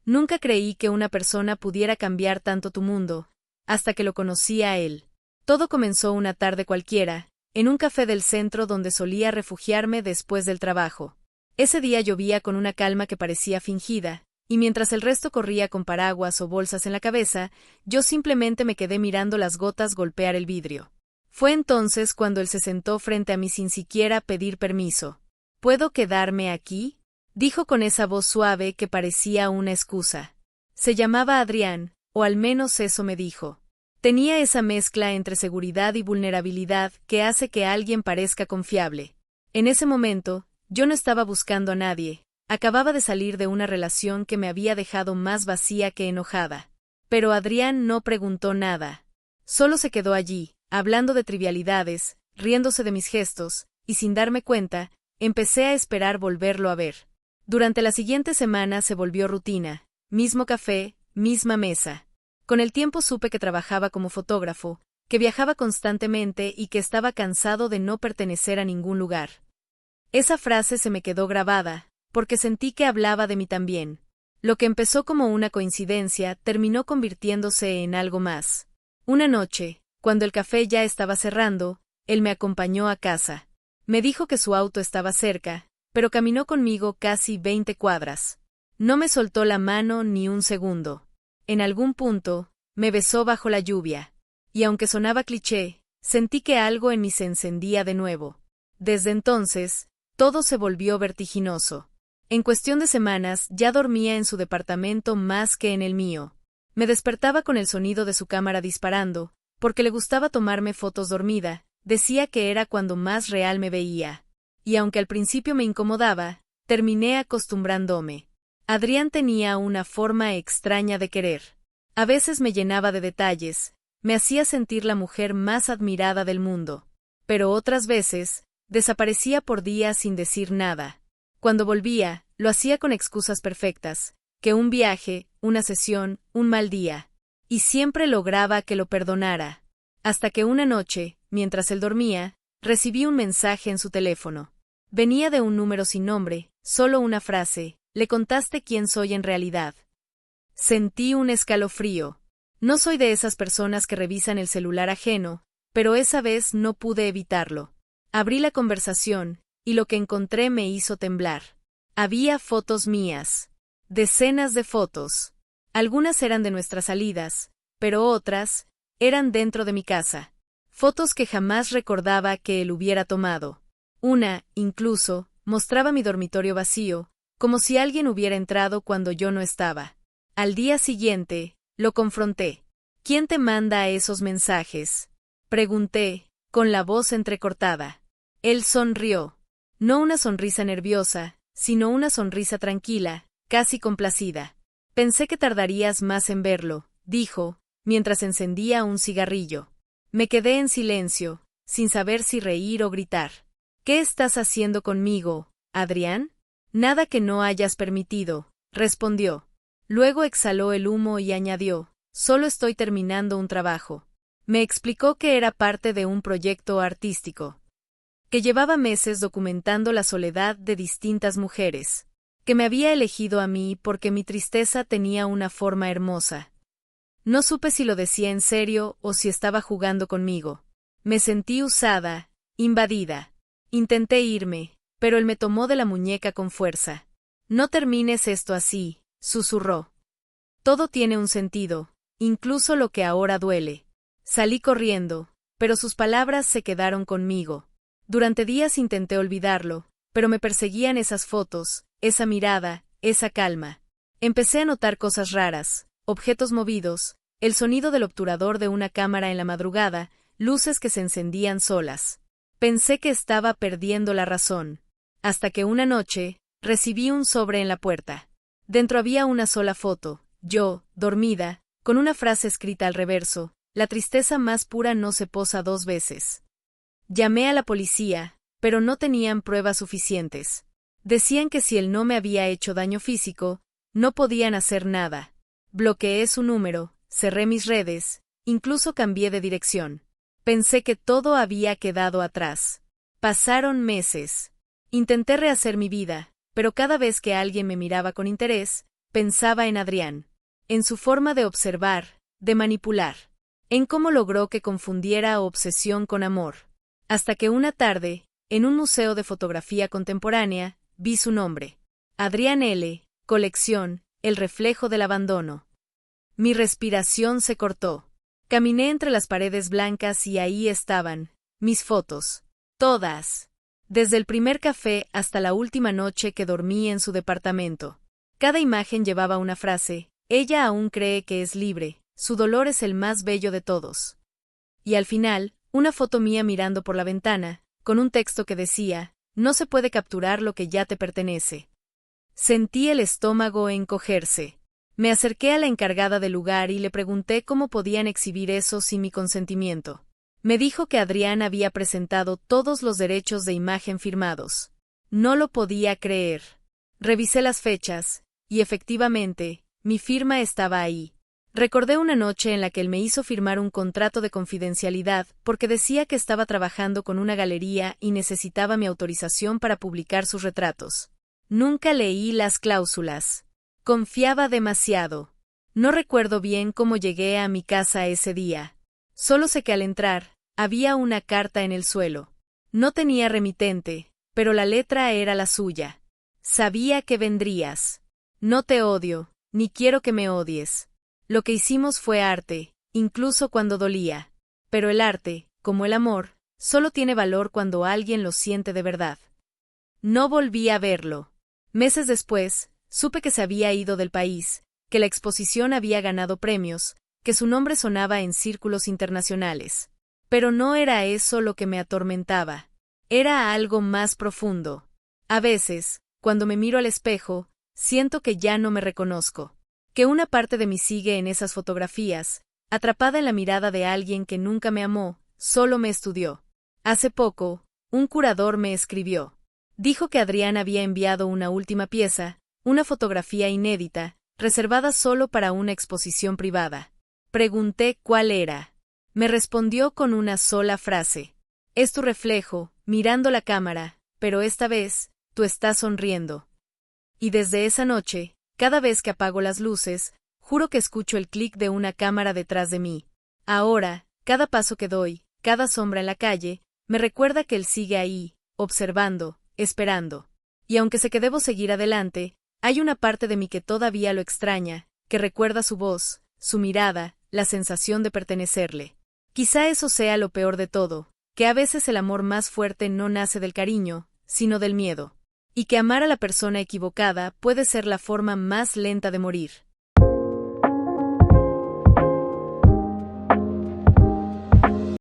Nunca creí que una persona pudiera cambiar tanto tu mundo, hasta que lo conocí a él. Todo comenzó una tarde cualquiera, en un café del centro donde solía refugiarme después del trabajo. Ese día llovía con una calma que parecía fingida, y mientras el resto corría con paraguas o bolsas en la cabeza, yo simplemente me quedé mirando las gotas golpear el vidrio. Fue entonces cuando él se sentó frente a mí sin siquiera pedir permiso. ¿Puedo quedarme aquí?, dijo con esa voz suave que parecía una excusa. Se llamaba Adrián, o al menos eso me dijo. Tenía esa mezcla entre seguridad y vulnerabilidad que hace que alguien parezca confiable. En ese momento, yo no estaba buscando a nadie. Acababa de salir de una relación que me había dejado más vacía que enojada. Pero Adrián no preguntó nada. Solo se quedó allí, hablando de trivialidades, riéndose de mis gestos, y sin darme cuenta, empecé a esperar volverlo a ver. Durante la siguiente semana se volvió rutina, mismo café, misma mesa. Con el tiempo supe que trabajaba como fotógrafo, que viajaba constantemente y que estaba cansado de no pertenecer a ningún lugar. Esa frase se me quedó grabada, porque sentí que hablaba de mí también. Lo que empezó como una coincidencia terminó convirtiéndose en algo más. Una noche, cuando el café ya estaba cerrando, él me acompañó a casa. Me dijo que su auto estaba cerca, pero caminó conmigo casi 20 cuadras. No me soltó la mano ni un segundo. En algún punto, me besó bajo la lluvia. Y aunque sonaba cliché, sentí que algo en mí se encendía de nuevo. Desde entonces, todo se volvió vertiginoso. En cuestión de semanas ya dormía en su departamento más que en el mío. Me despertaba con el sonido de su cámara disparando, porque le gustaba tomarme fotos dormida, decía que era cuando más real me veía. Y aunque al principio me incomodaba, terminé acostumbrándome. Adrián tenía una forma extraña de querer. A veces me llenaba de detalles, me hacía sentir la mujer más admirada del mundo. Pero otras veces, desaparecía por días sin decir nada. Cuando volvía, lo hacía con excusas perfectas, que un viaje, una sesión, un mal día. Y siempre lograba que lo perdonara. Hasta que una noche, mientras él dormía, recibí un mensaje en su teléfono. Venía de un número sin nombre, solo una frase: «Le contaste quién soy en realidad». Sentí un escalofrío. No soy de esas personas que revisan el celular ajeno, pero esa vez no pude evitarlo. Abrí la conversación, y lo que encontré me hizo temblar. Había fotos mías. Decenas de fotos. Algunas eran de nuestras salidas, pero otras eran dentro de mi casa. Fotos que jamás recordaba que él hubiera tomado. Una, incluso, mostraba mi dormitorio vacío, como si alguien hubiera entrado cuando yo no estaba. Al día siguiente, lo confronté. ¿Quién te manda esos mensajes?, pregunté, con la voz entrecortada. Él sonrió. No una sonrisa nerviosa, sino una sonrisa tranquila, casi complacida. Pensé que tardarías más en verlo, dijo, mientras encendía un cigarrillo. Me quedé en silencio, sin saber si reír o gritar. ¿Qué estás haciendo conmigo, Adrián? Nada que no hayas permitido, respondió. Luego exhaló el humo y añadió, solo estoy terminando un trabajo. Me explicó que era parte de un proyecto artístico, que llevaba meses documentando la soledad de distintas mujeres, que me había elegido a mí porque mi tristeza tenía una forma hermosa. No supe si lo decía en serio o si estaba jugando conmigo. Me sentí usada, invadida. Intenté irme, pero él me tomó de la muñeca con fuerza. No termines esto así, susurró. Todo tiene un sentido, incluso lo que ahora duele. Salí corriendo, pero sus palabras se quedaron conmigo. Durante días intenté olvidarlo, pero me perseguían esas fotos, esa mirada, esa calma. Empecé a notar cosas raras, objetos movidos, el sonido del obturador de una cámara en la madrugada, luces que se encendían solas. Pensé que estaba perdiendo la razón. Hasta que una noche, recibí un sobre en la puerta. Dentro había una sola foto, yo, dormida, con una frase escrita al reverso: la tristeza más pura no se posa dos veces. Llamé a la policía, pero no tenían pruebas suficientes. Decían que si él no me había hecho daño físico, no podían hacer nada. Bloqueé su número, cerré mis redes, incluso cambié de dirección. Pensé que todo había quedado atrás. Pasaron meses. Intenté rehacer mi vida, pero cada vez que alguien me miraba con interés, pensaba en Adrián, en su forma de observar, de manipular, en cómo logró que confundiera obsesión con amor. Hasta que una tarde, en un museo de fotografía contemporánea, vi su nombre. Adrián L., colección, El reflejo del abandono. Mi respiración se cortó. Caminé entre las paredes blancas y ahí estaban, mis fotos. Todas. Desde el primer café hasta la última noche que dormí en su departamento. Cada imagen llevaba una frase: ella aún cree que es libre, su dolor es el más bello de todos. Y al final, una foto mía mirando por la ventana, con un texto que decía: no se puede capturar lo que ya te pertenece. Sentí el estómago encogerse. Me acerqué a la encargada del lugar y le pregunté cómo podían exhibir eso sin mi consentimiento. Me dijo que Adrián había presentado todos los derechos de imagen firmados. No lo podía creer. Revisé las fechas, y efectivamente, mi firma estaba ahí. Recordé una noche en la que él me hizo firmar un contrato de confidencialidad porque decía que estaba trabajando con una galería y necesitaba mi autorización para publicar sus retratos. Nunca leí las cláusulas. Confiaba demasiado. No recuerdo bien cómo llegué a mi casa ese día. Solo sé que al entrar, había una carta en el suelo. No tenía remitente, pero la letra era la suya. Sabía que vendrías. No te odio, ni quiero que me odies. Lo que hicimos fue arte, incluso cuando dolía. Pero el arte, como el amor, solo tiene valor cuando alguien lo siente de verdad. No volví a verlo. Meses después, supe que se había ido del país, que la exposición había ganado premios, que su nombre sonaba en círculos internacionales. Pero no era eso lo que me atormentaba. Era algo más profundo. A veces, cuando me miro al espejo, siento que ya no me reconozco. Que una parte de mí sigue en esas fotografías, atrapada en la mirada de alguien que nunca me amó, solo me estudió. Hace poco, un curador me escribió. Dijo que Adrián había enviado una última pieza, una fotografía inédita, reservada solo para una exposición privada. Pregunté cuál era. Me respondió con una sola frase. Es tu reflejo, mirando la cámara, pero esta vez, tú estás sonriendo. Y desde esa noche, cada vez que apago las luces, juro que escucho el clic de una cámara detrás de mí. Ahora, cada paso que doy, cada sombra en la calle, me recuerda que él sigue ahí, observando, esperando. Y aunque sé que debo seguir adelante, hay una parte de mí que todavía lo extraña, que recuerda su voz, su mirada, la sensación de pertenecerle. Quizá eso sea lo peor de todo, que a veces el amor más fuerte no nace del cariño, sino del miedo. Y que amar a la persona equivocada puede ser la forma más lenta de morir.